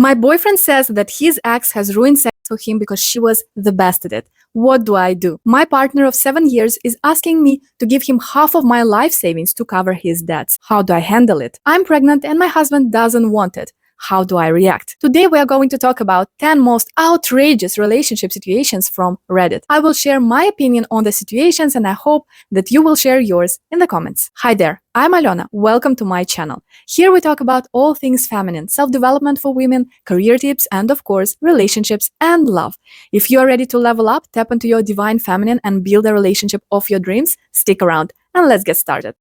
My boyfriend says that his ex has ruined sex for him because she was the best at it. What do I do? My partner of 7 years is asking me to give him half of my life savings to cover his debts. How do I handle it? I'm pregnant and my husband doesn't want it. How do I react? Today we are going to talk about 10 most outrageous relationship situations from Reddit. I will share my opinion on the situations and I hope that you will share yours in the comments. Hi there, I'm Alena. Welcome to my channel. Here we talk about all things feminine, self-development for women, career tips, and of course, relationships and love. If you are ready to level up, tap into your divine feminine and build a relationship of your dreams, stick around and let's get started.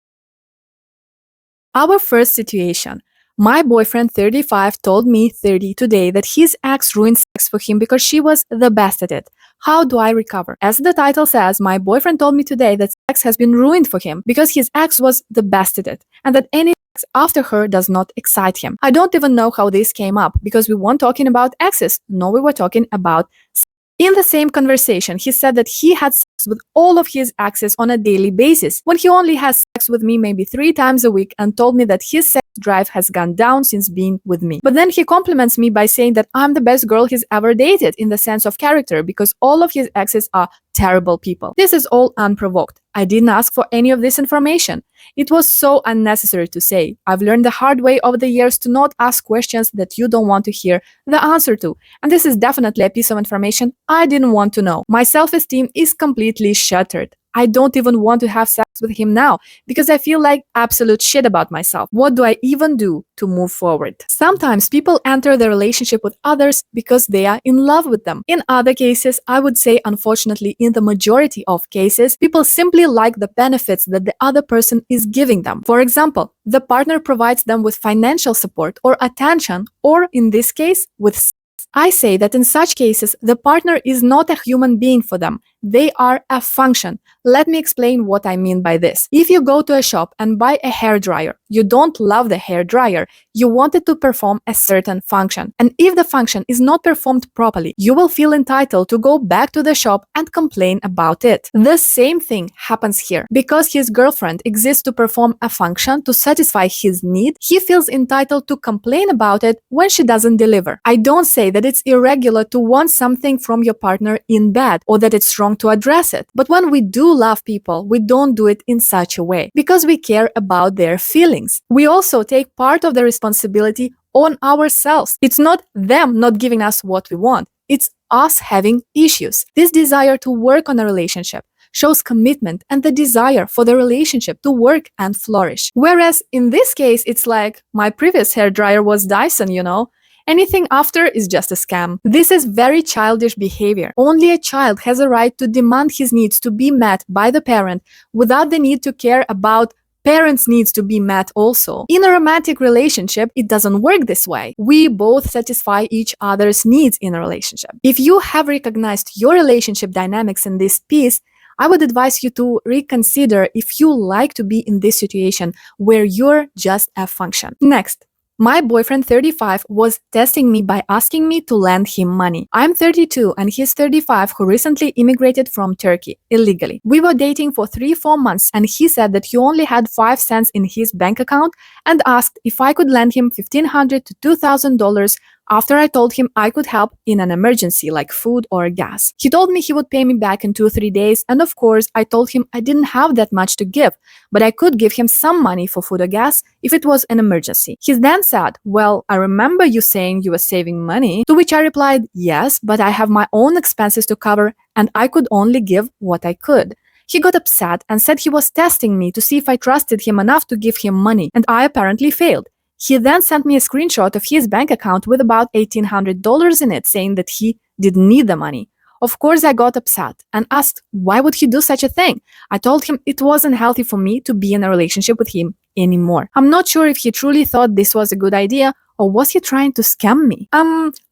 Our first situation. My boyfriend, 35, told me, 30, today that his ex ruined sex for him because she was the best at it. How do I recover? As the title says, my boyfriend told me today that sex has been ruined for him because his ex was the best at it and that any sex after her does not excite him. I don't even know how this came up because we weren't talking about exes. No, we were talking about sex. In the same conversation, he said that he had sex with all of his exes on a daily basis, when he only has sex with me maybe 3 times a week, and told me that his sex drive has gone down since being with me. But then he compliments me by saying that I'm the best girl he's ever dated in the sense of character because all of his exes are terrible people. This is all unprovoked. I didn't ask for any of this information. It was so unnecessary to say. I've learned the hard way over the years to not ask questions that you don't want to hear the answer to. And this is definitely a piece of information I didn't want to know. My self-esteem is completely shattered. I don't even want to have sex with him now because I feel like absolute shit about myself. What do I even do to move forward? Sometimes people enter the relationship with others because they are in love with them. In other cases, I would say unfortunately in the majority of cases, people simply like the benefits that the other person is giving them. For example, the partner provides them with financial support or attention, or in this case, with sex. I say that in such cases, the partner is not a human being for them. They are a function. Let me explain what I mean by this. If you go to a shop and buy a hairdryer, you don't love the hairdryer. You want it to perform a certain function. And if the function is not performed properly, you will feel entitled to go back to the shop and complain about it. The same thing happens here. Because his girlfriend exists to perform a function to satisfy his need, he feels entitled to complain about it when she doesn't deliver. I don't say that it's irregular to want something from your partner in bed or that it's wrong to address it. But when we do love people, we don't do it in such a way because we care about their feelings. We also take part of the responsibility on ourselves. It's not them not giving us what we want. It's us having issues. This desire to work on a relationship shows commitment and the desire for the relationship to work and flourish. Whereas in this case, it's like my previous hairdryer was Dyson, you know? Anything after is just a scam. This is very childish behavior. Only a child has a right to demand his needs to be met by the parent without the need to care about parents' needs to be met also. In a romantic relationship, it doesn't work this way. We both satisfy each other's needs in a relationship. If you have recognized your relationship dynamics in this piece, I would advise you to reconsider if you like to be in this situation where you're just a function. Next. My boyfriend, 35, was testing me by asking me to lend him money. I'm 32 and he's 35 who recently immigrated from Turkey illegally. We were dating for 3-4 months and he said that he only had 5 cents in his bank account and asked if I could lend him $1,500 to $2,000 after I told him I could help in an emergency like food or gas. He told me he would pay me back in 2-3 days, and of course I told him I didn't have that much to give, but I could give him some money for food or gas if it was an emergency. He then said, "Well, I remember you saying you were saving money," to which I replied, "Yes, but I have my own expenses to cover and I could only give what I could." He got upset and said he was testing me to see if I trusted him enough to give him money, and I apparently failed. He then sent me a screenshot of his bank account with about $1,800 in it, saying that he didn't need the money. Of course, I got upset and asked why would he do such a thing. I told him it wasn't healthy for me to be in a relationship with him anymore. I'm not sure if he truly thought this was a good idea or was he trying to scam me?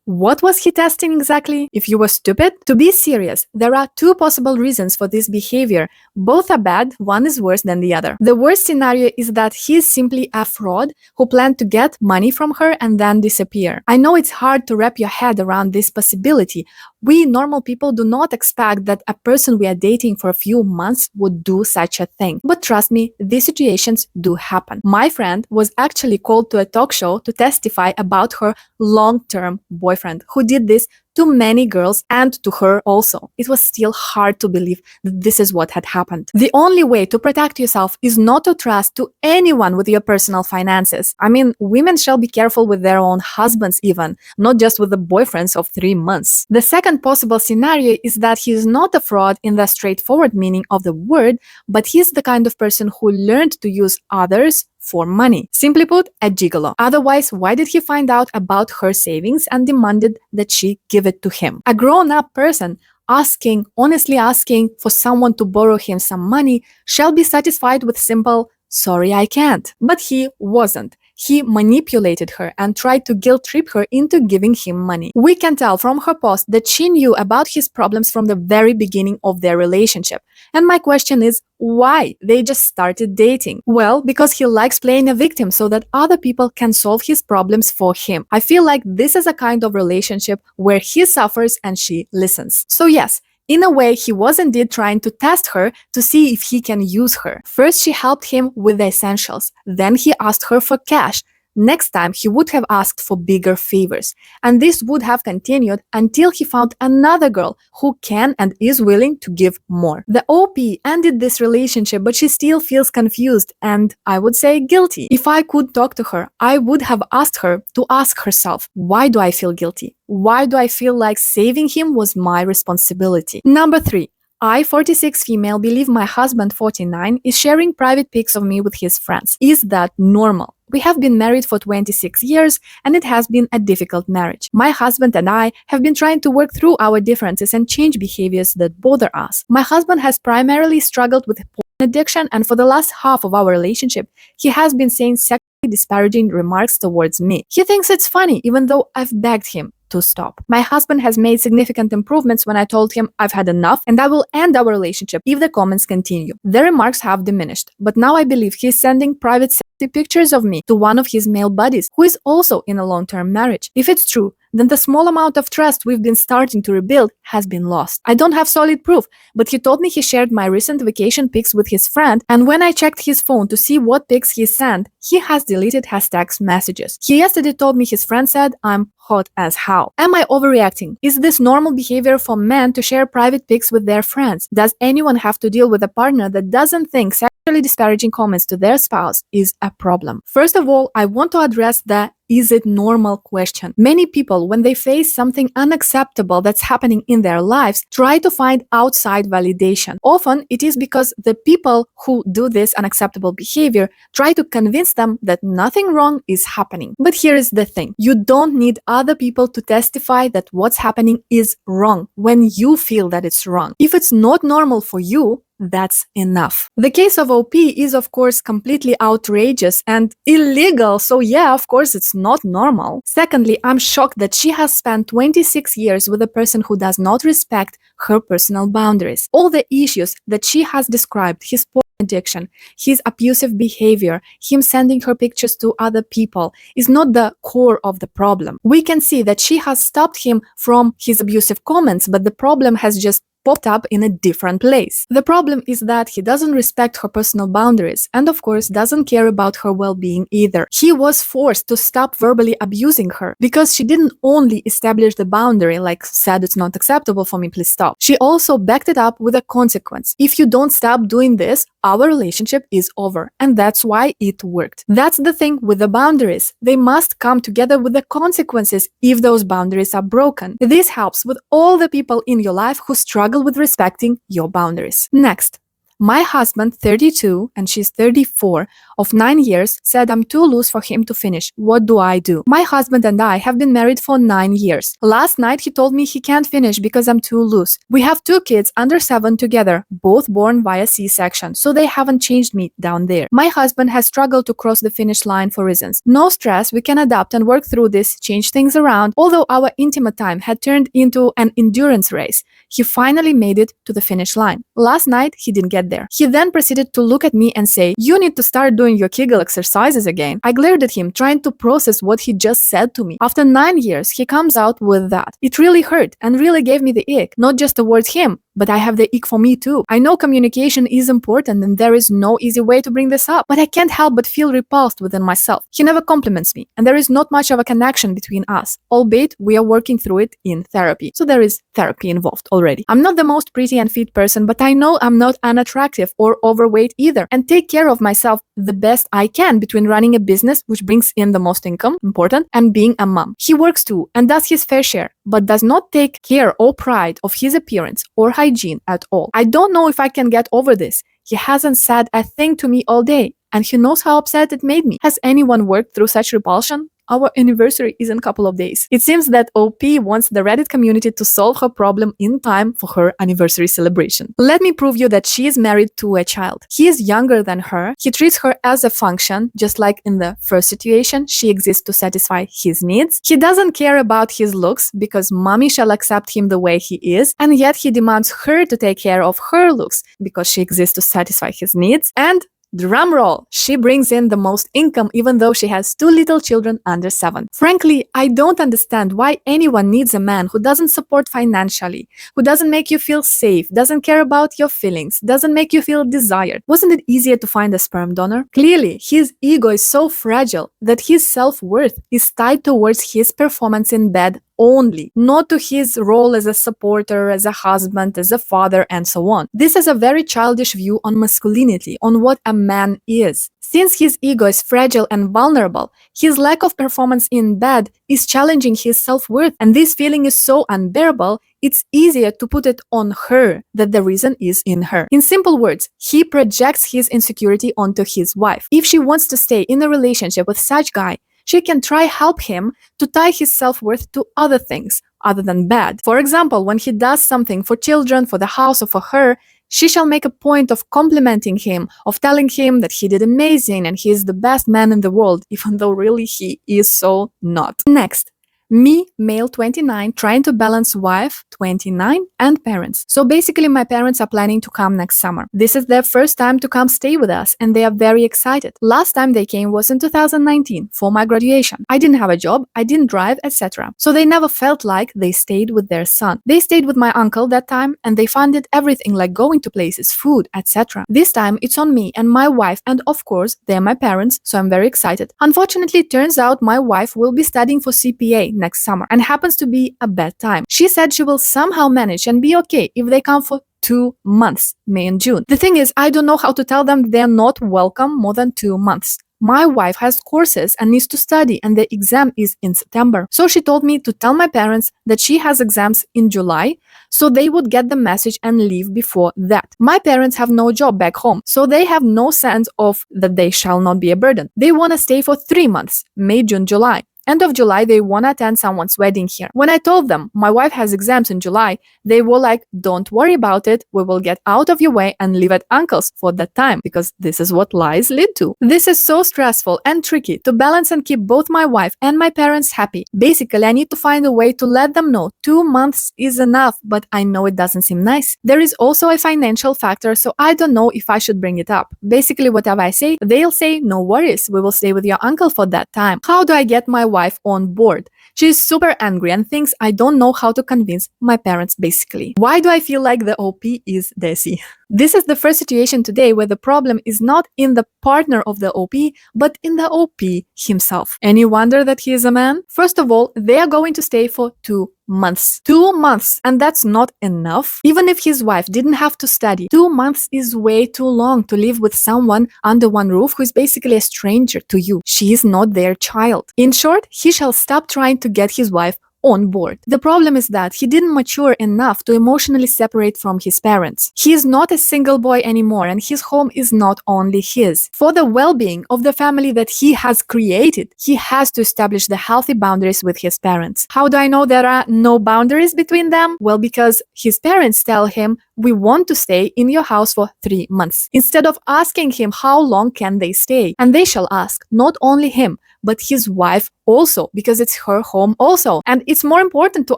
What was he testing exactly? If you were stupid? To be serious, there are two possible reasons for this behavior. Both are bad, one is worse than the other. The worst scenario is that he is simply a fraud who planned to get money from her and then disappear. I know it's hard to wrap your head around this possibility. We normal people do not expect that a person we are dating for a few months would do such a thing. But trust me, these situations do happen. My friend was actually called to a talk show to testify about her long-term boyfriend who did this to many girls and to her also. It was still hard to believe that this is what had happened. The only way to protect yourself is not to trust to anyone with your personal finances. I mean, women shall be careful with their own husbands even, not just with the boyfriends of 3 months. The second possible scenario is that he is not a fraud in the straightforward meaning of the word, but he is the kind of person who learned to use others for money. Simply put, a gigolo. Otherwise, why did he find out about her savings and demanded that she give it to him? A grown-up person honestly asking for someone to borrow him some money shall be satisfied with simple, "Sorry, I can't." But he wasn't. He manipulated her and tried to guilt trip her into giving him money. We can tell from her post that she knew about his problems from the very beginning of their relationship. And my question is, why? They just started dating. Well, because he likes playing a victim so that other people can solve his problems for him. I feel like this is a kind of relationship where he suffers and she listens. So yes, in a way, he was indeed trying to test her to see if he can use her. First, she helped him with the essentials. Then he asked her for cash. Next time, he would have asked for bigger favors. And this would have continued until he found another girl who can and is willing to give more. The OP ended this relationship, but she still feels confused and, I would say, guilty. If I could talk to her, I would have asked her to ask herself, why do I feel guilty? Why do I feel like saving him was my responsibility? Number 3. I, 46 female, believe my husband, 49, is sharing private pics of me with his friends. Is that normal? We have been married for 26 years and it has been a difficult marriage. My husband and I have been trying to work through our differences and change behaviors that bother us. My husband has primarily struggled with porn addiction, and for the last half of our relationship, he has been saying sexually disparaging remarks towards me. He thinks it's funny even though I've begged him to stop. My husband has made significant improvements when I told him I've had enough and I will end our relationship if the comments continue. The remarks have diminished, but now I believe he's sending private sexy pictures of me to one of his male buddies who is also in a long-term marriage. If it's true, then the small amount of trust we've been starting to rebuild has been lost. I don't have solid proof, but he told me he shared my recent vacation pics with his friend, and when I checked his phone to see what pics he sent, he has deleted his text messages. He yesterday told me his friend said I'm hot as hell. Am I overreacting? Is this normal behavior for men to share private pics with their friends? Does anyone have to deal with a partner that doesn't think sexually disparaging comments to their spouse is a problem? First of all, I want to address the "is it normal" question. Many people, when they face something unacceptable that's happening in their lives, try to find outside validation. Often, it is because the people who do this unacceptable behavior try to convince them that nothing wrong is happening. But here is the thing. You don't need other people to testify that what's happening is wrong when you feel that it's wrong. If it's not normal for you, that's enough. The case of OP is, of course, completely outrageous and illegal, so yeah, of course, it's not normal. Secondly, I'm shocked that she has spent 26 years with a person who does not respect her personal boundaries. All the issues that she has described, his porn addiction, his abusive behavior, him sending her pictures to other people, is not the core of the problem. We can see that she has stopped him from his abusive comments, but the problem has just popped up in a different place. The problem is that he doesn't respect her personal boundaries and, of course, doesn't care about her well-being either. He was forced to stop verbally abusing her because she didn't only establish the boundary, like said it's not acceptable for me, please stop. She also backed it up with a consequence. If you don't stop doing this, our relationship is over. And that's why it worked. That's the thing with the boundaries. They must come together with the consequences if those boundaries are broken. This helps with all the people in your life who struggle with respecting your boundaries. Next. My husband, 32, and she's 34, of 9 years said I'm too loose for him to finish. What do I do? My husband and I have been married for 9 years. Last night he told me he can't finish because I'm too loose. We have 2 kids under 7 together, both born via C-section, so they haven't changed me down there. My husband has struggled to cross the finish line for reasons. No stress, we can adapt and work through this, change things around. Although our intimate time had turned into an endurance race, he finally made it to the finish line. Last night, he didn't get there. He then proceeded to look at me and say, "You need to start doing your Kegel exercises again." I glared at him, trying to process what he just said to me. After 9 years, he comes out with that. It really hurt and really gave me the ick, not just towards him, but I have the ick for me too. I know communication is important and there is no easy way to bring this up, but I can't help but feel repulsed within myself. He never compliments me, and there is not much of a connection between us, albeit we are working through it in therapy. So there is therapy involved already. I'm not the most pretty and fit person, but I know I'm not unattractive or overweight either, and take care of myself the best I can between running a business, which brings in the most income, important, and being a mom. He works too and does his fair share, but does not take care or pride of his appearance or hygiene at all. I don't know if I can get over this. He hasn't said a thing to me all day, and he knows how upset it made me. Has anyone worked through such repulsion? Our anniversary is in a couple of days. It seems that OP wants the Reddit community to solve her problem in time for her anniversary celebration. Let me prove you that she is married to a child. He is younger than her. He treats her as a function, just like in the first situation. She exists to satisfy his needs. He doesn't care about his looks because mommy shall accept him the way he is, and yet he demands her to take care of her looks because she exists to satisfy his needs. And drum roll, she brings in the most income even though she has 2 little children under 7. Frankly, I don't understand why anyone needs a man who doesn't support financially, who doesn't make you feel safe, doesn't care about your feelings, doesn't make you feel desired. Wasn't it easier to find a sperm donor? Clearly, his ego is so fragile that his self-worth is tied towards his performance in bed only, not to his role as a supporter, as a husband, as a father, and so on. This is a very childish view on masculinity, on what a man is. Since his ego is fragile and vulnerable, his lack of performance in bed is challenging his self-worth, and this feeling is so unbearable, it's easier to put it on her that the reason is in her. In simple words, he projects his insecurity onto his wife. If she wants to stay in a relationship with such guy, she can try help him to tie his self-worth to other things other than bed. For example, when he does something for children, for the house, or for her, she shall make a point of complimenting him, of telling him that he did amazing and he is the best man in the world, even though really he is so not. Next. Me, male 29, trying to balance wife 29 and parents. So basically my parents are planning to come next summer. This is their first time to come stay with us and they are very excited. Last time they came was in 2019 for my graduation. I didn't have a job, I didn't drive, etc. So they never felt like they stayed with their son. They stayed with my uncle that time and they funded everything like going to places, food, etc. This time it's on me and my wife, and of course they're my parents, so I'm very excited. Unfortunately, it turns out my wife will be studying for CPA next summer and happens to be a bad time. She said she will somehow manage and be okay if they come for 2 months, May and June. The thing is, I don't know how to tell them they're not welcome more than 2 months. My wife has courses and needs to study and the exam is in September. So she told me to tell my parents that she has exams in July, so they would get the message and leave before that. My parents have no job back home, so they have no sense of that they shall not be a burden. They want to stay for 3 months, May, June, July. End of July, they want to attend someone's wedding here. When I told them my wife has exams in July, they were like, don't worry about it. We will get out of your way and live at uncle's for that time, because this is what lies lead to. This is so stressful and tricky to balance and keep both my wife and my parents happy. Basically, I need to find a way to let them know 2 months is enough, but I know it doesn't seem nice. There is also a financial factor, so I don't know if I should bring it up. Basically, whatever I say, they'll say, no worries, we will stay with your uncle for that time. How do I get my wife on board? She is super angry and thinks I don't know how to convince my parents, basically. Why do I feel like the OP is Desi? This is the first situation today where the problem is not in the partner of the OP, but in the OP himself. Any wonder that he is a man? First of all, they are going to stay for 2 months. 2 months! And that's not enough. Even if his wife didn't have to study, 2 months is way too long to live with someone under one roof who is basically a stranger to you. She is not their child. In short, he shall stop trying to get his wife on board. The problem is that he didn't mature enough to emotionally separate from his parents. He is not a single boy anymore, and his home is not only his. For the well-being of the family that he has created, he has to establish the healthy boundaries with his parents. How do I know there are no boundaries between them? Well, because his parents tell him, we want to stay in your house for 3 months, instead of asking him how long can they stay. And they shall ask not only him, but his wife also, because it's her home also. And it's more important to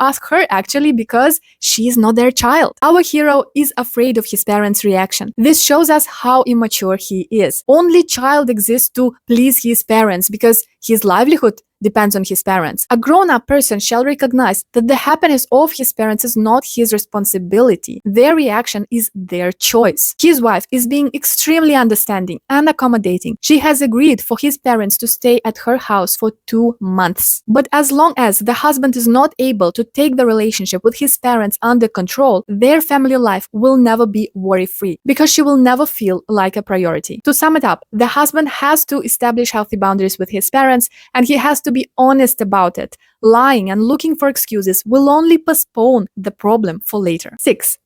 ask her actually because she is not their child. Our hero is afraid of his parents' reaction. This shows us how immature he is. Only child exists to please his parents because his livelihood depends on his parents. A grown-up person shall recognize that the happiness of his parents is not his responsibility. Their reaction is their choice. His wife is being extremely understanding and accommodating. She has agreed for his parents to stay at her house for 2 months. But as long as the husband is not able to take the relationship with his parents under control, their family life will never be worry-free because she will never feel like a priority. To sum it up, the husband has to establish healthy boundaries with his parents, and he has to be honest about it. Lying and looking for excuses will only postpone the problem for later. 6.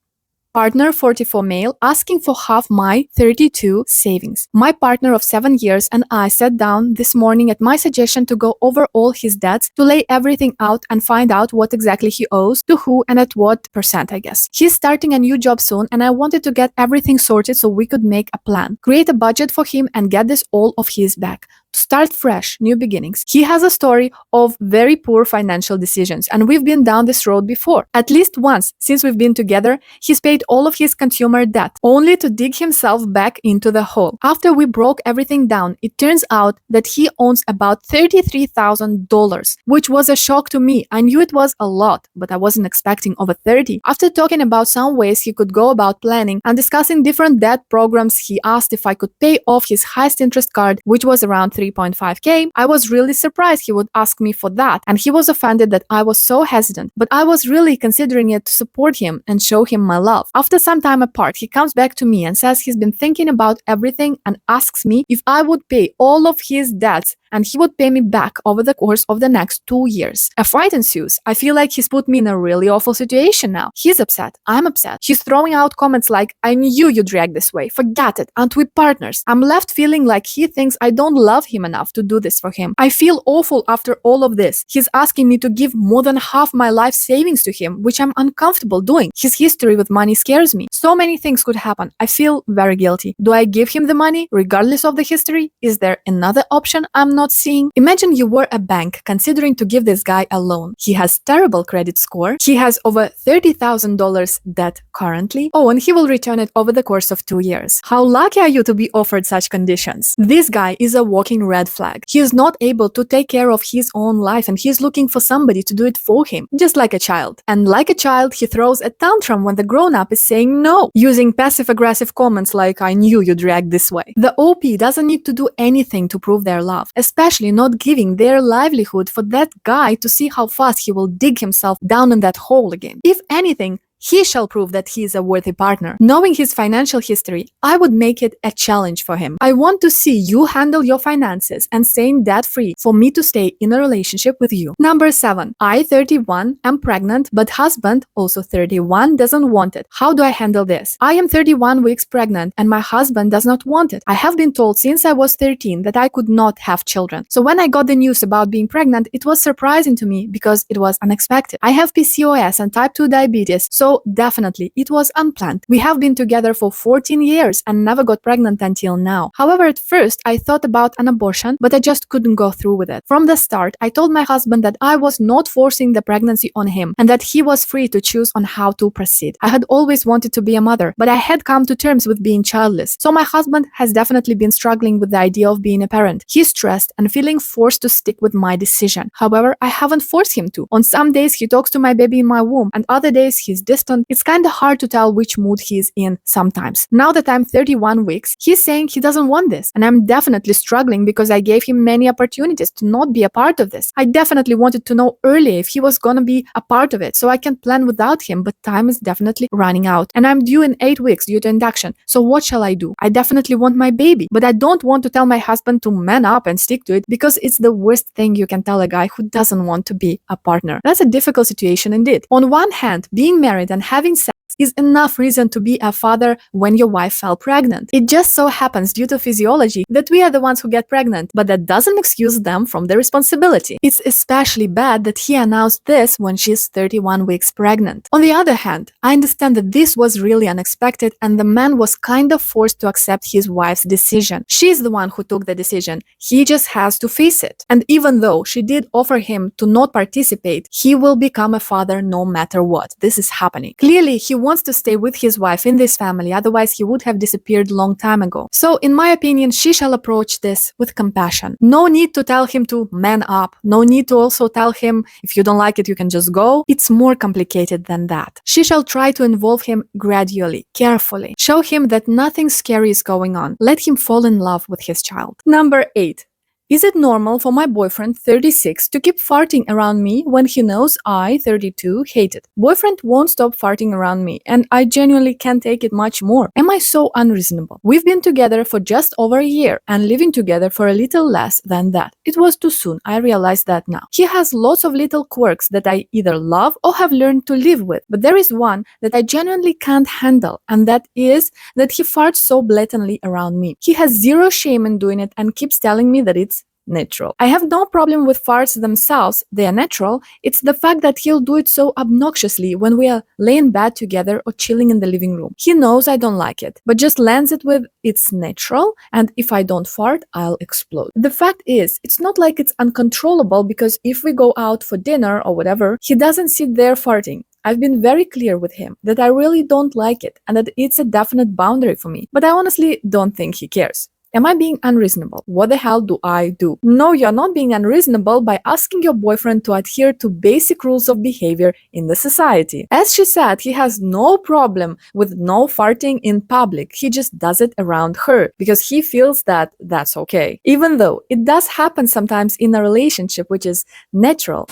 Partner 44 male asking for half my 32 savings. My partner of 7 years and I sat down this morning at my suggestion to go over all his debts, to lay everything out and find out what exactly he owes, to who and at what percent, I guess. He's starting a new job soon and I wanted to get everything sorted so we could make a plan, create a budget for him and get this all of his back. To start fresh, new beginnings. He has a story of very poor financial decisions and we've been down this road before. At least once since we've been together, he's paid all of his consumer debt, only to dig himself back into the hole. After we broke everything down, it turns out that he owns about $33,000, which was a shock to me. I knew it was a lot, but I wasn't expecting over 30. After talking about some ways he could go about planning and discussing different debt programs, he asked if I could pay off his highest interest card, which was around 3.5K. I was really surprised he would ask me for that, and he was offended that I was so hesitant, but I was really considering it to support him and show him my love. After some time apart, he comes back to me and says he's been thinking about everything and asks me if I would pay all of his debts and he would pay me back over the course of the next 2 years. A fight ensues. I feel like he's put me in a really awful situation now. He's upset. I'm upset. He's throwing out comments like, I knew you'd react this way. Forget it. Aren't we partners? I'm left feeling like he thinks I don't love him enough to do this for him. I feel awful after all of this. He's asking me to give more than half my life savings to him, which I'm uncomfortable doing. His history with money scares me. So many things could happen. I feel very guilty. Do I give him the money regardless of the history? Is there another option I'm not seeing? Imagine you were a bank considering to give this guy a loan. He has terrible credit score. He has over $30,000 debt currently. Oh, and he will return it over the course of 2 years. How lucky are you to be offered such conditions? This guy is a walking red flag. He is not able to take care of his own life and he's looking for somebody to do it for him, just like a child. And like a child, he throws a tantrum when the grown-up is saying no, using passive-aggressive comments like, I knew you'd react this way. The OP doesn't need to do anything to prove their love, especially not giving their livelihood for that guy to see how fast he will dig himself down in that hole again. If anything, he shall prove that he is a worthy partner. Knowing his financial history, I would make it a challenge for him. I want to see you handle your finances and staying debt-free for me to stay in a relationship with you. Number 7. I, 31, am pregnant, but husband, also 31, doesn't want it. How do I handle this? I am 31 weeks pregnant and my husband does not want it. I have been told since I was 13 that I could not have children. So when I got the news about being pregnant, it was surprising to me because it was unexpected. I have PCOS and type 2 diabetes, so definitely it was unplanned. We have been together for 14 years and never got pregnant until now. However, at first I thought about an abortion, but I just couldn't go through with it. From the start, I told my husband that I was not forcing the pregnancy on him and that he was free to choose on how to proceed. I had always wanted to be a mother, but I had come to terms with being childless. So my husband has definitely been struggling with the idea of being a parent. He's stressed and feeling forced to stick with my decision. However, I haven't forced him to. On some days he talks to my baby in my womb and other days he's distant consistent, it's kinda hard to tell which mood he's in sometimes. Now that I'm 31 weeks, he's saying he doesn't want this, and I'm definitely struggling because I gave him many opportunities to not be a part of this. I definitely wanted to know early if he was gonna be a part of it, so I can plan without him, but time is definitely running out. And I'm due in 8 weeks due to induction, so what shall I do? I definitely want my baby, but I don't want to tell my husband to man up and stick to it because it's the worst thing you can tell a guy who doesn't want to be a partner. That's a difficult situation indeed. On one hand, being married and having sex is enough reason to be a father when your wife fell pregnant. It just so happens due to physiology that we are the ones who get pregnant, but that doesn't excuse them from the responsibility. It's especially bad that he announced this when she's 31 weeks pregnant. On the other hand, I understand that this was really unexpected and the man was kind of forced to accept his wife's decision. She's the one who took the decision. He just has to face it. And even though she did offer him to not participate, he will become a father no matter what. This is happening. Clearly, he wants to stay with his wife in this family, otherwise he would have disappeared long time ago. So in my opinion, she shall approach this with compassion. No need to tell him to man up. No need to also tell him if you don't like it, you can just go. It's more complicated than that. She shall try to involve him gradually, carefully. Show him that nothing scary is going on. Let him fall in love with his child. Number 8. Is it normal for my boyfriend, 36, to keep farting around me when he knows I, 32, hate it? Boyfriend won't stop farting around me, and I genuinely can't take it much more. Am I so unreasonable? We've been together for just over a year and living together for a little less than that. It was too soon, I realize that now. He has lots of little quirks that I either love or have learned to live with, but there is one that I genuinely can't handle, and that is that he farts so blatantly around me. He has zero shame in doing it and keeps telling me that it's natural. I have no problem with farts themselves, they are natural. It's the fact that he'll do it so obnoxiously when we are laying in bed together or chilling in the living room. He knows I don't like it, but just lands it with it's natural, and if I don't fart, I'll explode. The fact is, it's not like it's uncontrollable because if we go out for dinner or whatever, he doesn't sit there farting. I've been very clear with him that I really don't like it and that it's a definite boundary for me, but I honestly don't think he cares. Am I being unreasonable? What the hell do I do? No, you're not being unreasonable by asking your boyfriend to adhere to basic rules of behavior in the society. As she said, he has no problem with no farting in public. He just does it around her because he feels that that's okay. Even though it does happen sometimes in a relationship, which is natural.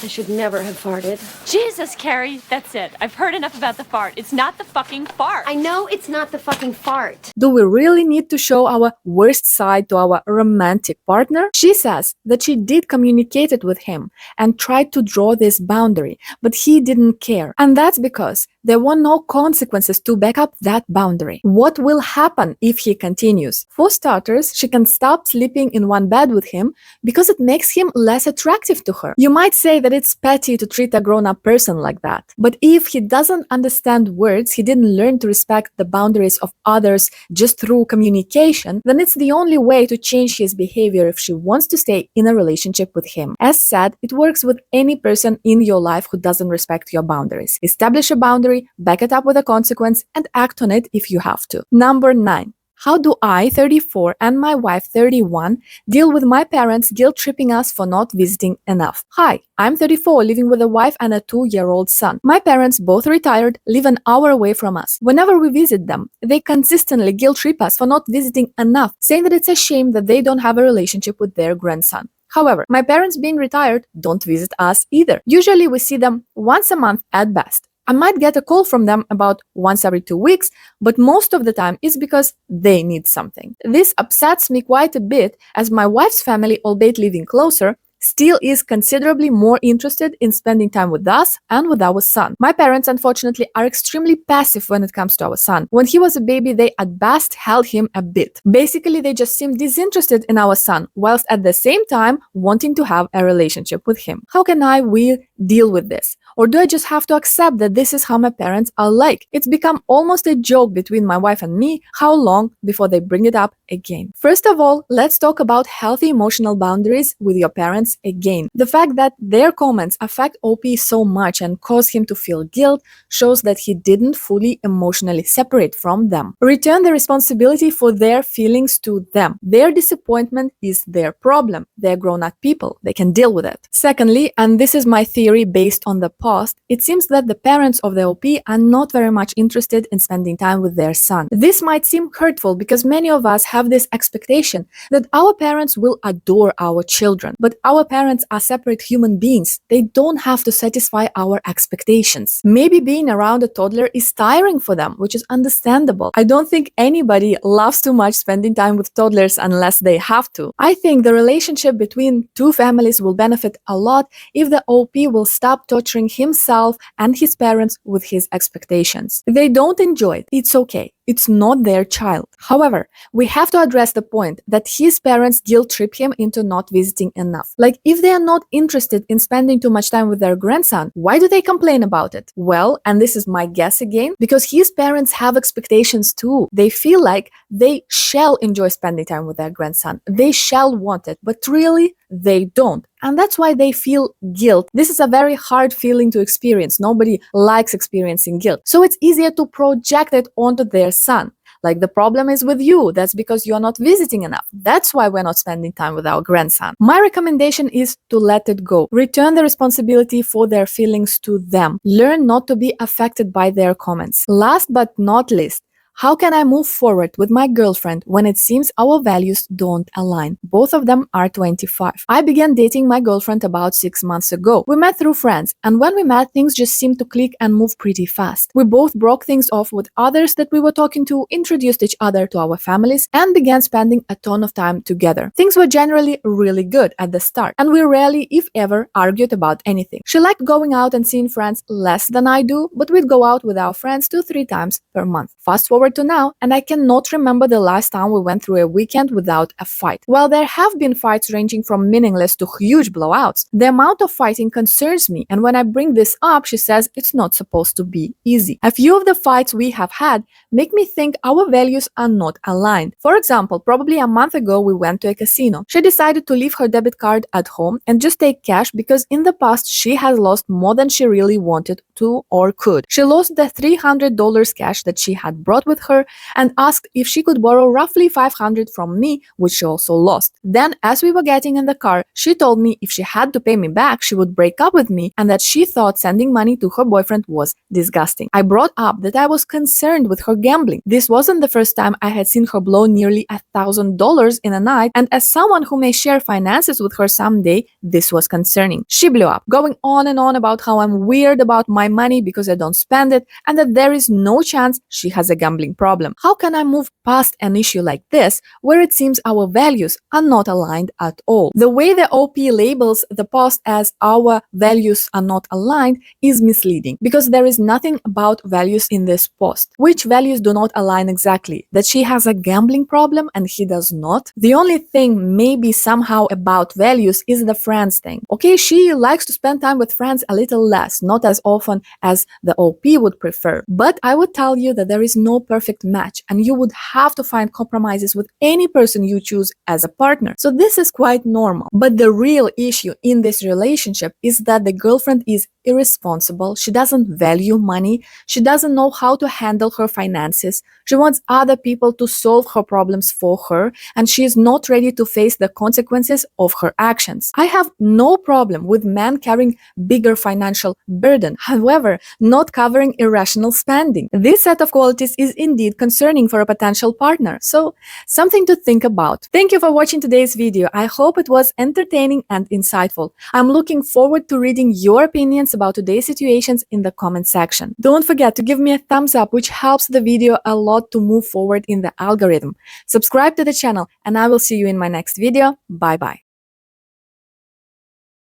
I should never have farted. Jesus, Carrie, that's it. I've heard enough about the fart. It's not the fucking fart. I know it's not the fucking fart. Do we really need to show our worst side to our romantic partner? She says that she did communicate it with him and tried to draw this boundary, but he didn't care. And that's because there were no consequences to back up that boundary. What will happen if he continues? For starters, she can stop sleeping in one bed with him because it makes him less attractive to her. You might say that it's petty to treat a grown-up person like that. But if he doesn't understand words, he didn't learn to respect the boundaries of others just through communication, then it's the only way to change his behavior if she wants to stay in a relationship with him. As said, it works with any person in your life who doesn't respect your boundaries. Establish a boundary, back it up with a consequence, and act on it if you have to. Number 9. How do I, 34, and my wife, 31, deal with my parents guilt-tripping us for not visiting enough? Hi, I'm 34, living with a wife and a 2-year-old son. My parents, both retired, live an hour away from us. Whenever we visit them, they consistently guilt-trip us for not visiting enough, saying that it's a shame that they don't have a relationship with their grandson. However, my parents being retired don't visit us either. Usually we see them once a month at best. I might get a call from them about once every 2 weeks, but most of the time it's because they need something. This upsets me quite a bit as my wife's family, albeit living closer, still is considerably more interested in spending time with us and with our son. My parents, unfortunately, are extremely passive when it comes to our son. When he was a baby, they at best held him a bit. Basically, they just seemed disinterested in our son, whilst at the same time wanting to have a relationship with him. How can we deal with this? Or do I just have to accept that this is how my parents are like? It's become almost a joke between my wife and me. How long before they bring it up again? First of all, let's talk about healthy emotional boundaries with your parents once again. The fact that their comments affect OP so much and cause him to feel guilt shows that he didn't fully emotionally separate from them. Return the responsibility for their feelings to them. Their disappointment is their problem. They're grown-up people. They can deal with it. Secondly, and this is my theory based on the past, it seems that the parents of the OP are not very much interested in spending time with their son. This might seem hurtful because many of us have this expectation that our parents will adore our children, but our parents are separate human beings. They don't have to satisfy our expectations. Maybe being around a toddler is tiring for them, which is understandable. I don't think anybody loves too much spending time with toddlers unless they have to. I think the relationship between two families will benefit a lot if the OP will stop torturing himself and his parents with his expectations. If they don't enjoy it, it's okay. It's not their child. However, we have to address the point that his parents guilt trip him into not visiting enough. Like, if they are not interested in spending too much time with their grandson, why do they complain about it? Well, and this is my guess again, because his parents have expectations too. They feel like they shall enjoy spending time with their grandson. They shall want it, but really, they don't. And that's why they feel guilt. This is a very hard feeling to experience. Nobody likes experiencing guilt. So it's easier to project it onto their son. Like, the problem is with you. That's because you're not visiting enough. That's why we're not spending time with our grandson. My recommendation is to let it go. Return the responsibility for their feelings to them. Learn not to be affected by their comments. Last but not least, how can I move forward with my girlfriend when it seems our values don't align? Both of them are 25. I began dating my girlfriend about 6 months ago. We met through friends, and when we met, things just seemed to click and move pretty fast. We both broke things off with others that we were talking to, introduced each other to our families, and began spending a ton of time together. Things were generally really good at the start, and we rarely, if ever, argued about anything. She liked going out and seeing friends less than I do, but we'd go out with our friends 2-3 times per month. Fast forward to now, and I cannot remember the last time we went through a weekend without a fight. While there have been fights ranging from meaningless to huge blowouts, the amount of fighting concerns me, and when I bring this up, she says it's not supposed to be easy. A few of the fights we have had make me think our values are not aligned. For example, probably a month ago we went to a casino. She decided to leave her debit card at home and just take cash because in the past she has lost more than she really wanted to or could. She lost the $300 cash that she had brought with her and asked if she could borrow roughly $500 from me, which she also lost. Then, as we were getting in the car, she told me if she had to pay me back, she would break up with me and that she thought sending money to her boyfriend was disgusting. I brought up that I was concerned with her gambling. This wasn't the first time I had seen her blow nearly $1,000 in a night, and as someone who may share finances with her someday, this was concerning. She blew up, going on and on about how I'm weird about my money because I don't spend it and that there is no chance she has a gambling problem. How can I move past an issue like this where it seems our values are not aligned at all? The way the OP labels the past as our values are not aligned is misleading because there is nothing about values in this post. Which values do not align exactly? That she has a gambling problem and he does not? The only thing maybe somehow about values is the friends thing. Okay, she likes to spend time with friends a little less, not as often as the OP would prefer. But I would tell you that there is no perfect match and you would have to find compromises with any person you choose as a partner. So this is quite normal. But the real issue in this relationship is that the girlfriend is irresponsible. She doesn't value money. She doesn't know how to handle her finances. She wants other people to solve her problems for her, and she is not ready to face the consequences of her actions. I have no problem with men carrying bigger financial burden, however, not covering irrational spending. This set of qualities is indeed concerning for a potential partner, so something to think about. Thank you for watching today's video. I hope it was entertaining and insightful. I'm looking forward to reading your opinions about today's situations in the comment section. Don't forget to give me a thumbs up, which helps the video a lot to move forward in the algorithm. Subscribe to the channel, and I will see you in my next video. Bye bye.